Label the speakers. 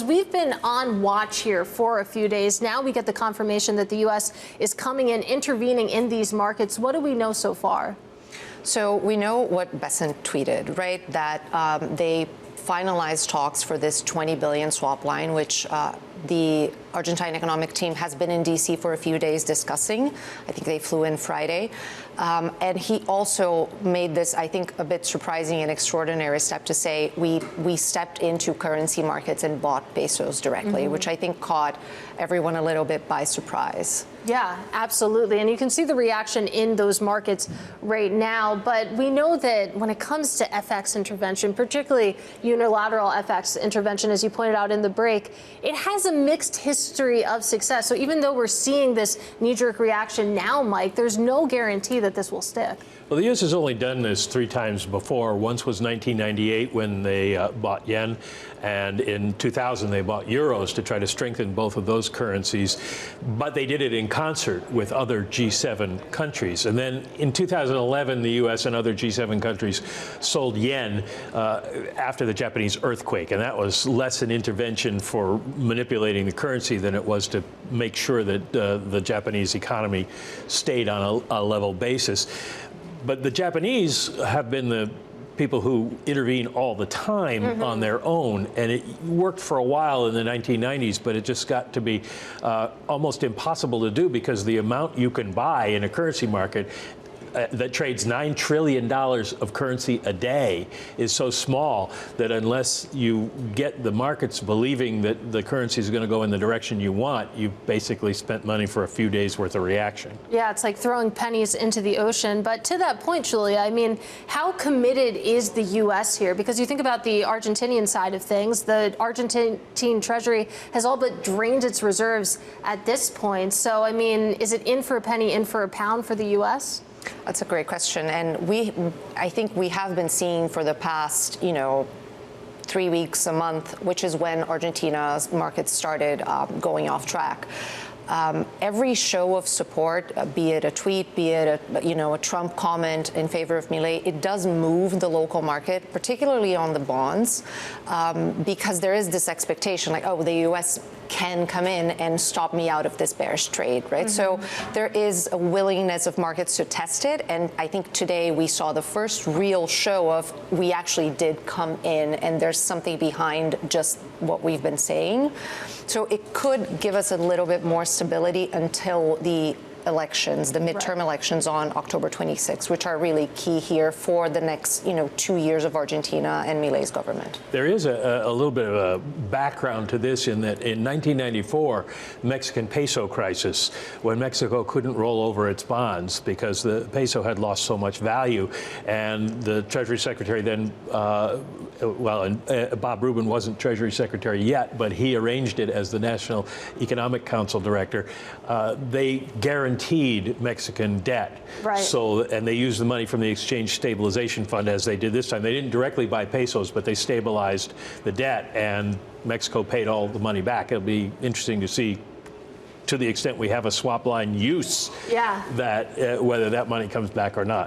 Speaker 1: we've been on watch here for a few days. Now we get the confirmation that the U.S. is coming in, intervening in these markets. What do we know so far?
Speaker 2: So we know what Besant tweeted, right? That they finalized talks for this $20 billion swap line, which the Argentine economic team has been in D.C. for a few days discussing. I think they flew in Friday. And he also made this, I think, a bit surprising and extraordinary step to say we stepped into currency markets and bought pesos directly, which I think caught everyone a little bit by surprise.
Speaker 1: Yeah, absolutely. And you can see the reaction in those markets right now. But we know that when it comes to FX intervention, particularly unilateral FX intervention, as you pointed out in the break, it has a mixed history of success. So even though we're seeing this knee-jerk reaction now, Mike, there's no guarantee that this will stick.
Speaker 3: Well, the U.S. has only done this 3 times before. Once was 1998 when they bought yen, and in 2000 they bought euros to try to strengthen both of those currencies. But they did it in concert with other G7 countries. And then in 2011, the U.S. and other G7 countries sold yen after the Japanese earthquake. And that was less an intervention for manipulating the currency than it was to make sure that the Japanese economy stayed on a level basis. But the Japanese have been the people who intervene all the time on their own, and it worked for a while in the 1990s, but it just got to be almost impossible to do because the amount you can buy in a currency market that trades $9 trillion of currency a day is so small that unless you get the markets believing that the currency is going to go in the direction you want, you've basically spent money for a few days worth of reaction. Yeah,
Speaker 1: it's like throwing pennies into the ocean. But to that point, Julia, I mean, how committed is the U.S. here? Because you think about the Argentinian side of things, the Argentine Treasury has all but drained its reserves at this point. So, I mean, is it in for a penny, in for a pound for the U.S.?
Speaker 2: That's a great question. And I think we have been seeing for the past, 3 weeks, a month, which is when Argentina's markets started going off track. Every show of support, be it a tweet, be it a Trump comment in favor of Milei, it does move the local market, particularly on the bonds, because there is this expectation like, oh, the U.S. can come in and stop me out of this bearish trade, right? So there is a willingness of markets to test it. And I think today we saw the first real show of we actually did come in and there's something behind just what we've been saying. So it could give us a little bit more stability until the elections, the midterm elections on October 26, which are really key here for the next, 2 years of Argentina and Milei's government.
Speaker 3: There is a little bit of a background to this in that in 1994, Mexican peso crisis, when Mexico couldn't roll over its bonds because the peso had lost so much value, and the Treasury Secretary then Bob Rubin wasn't Treasury Secretary yet, but he arranged it as the National Economic Council Director. They guaranteed Mexican debt.
Speaker 1: Right.
Speaker 3: So, and they used the money from the Exchange Stabilization Fund as they did this time. They didn't directly buy pesos, but they stabilized the debt, and Mexico paid all the money back. It'll be interesting to see, to the extent we have a swap line use, that whether that money comes back or not.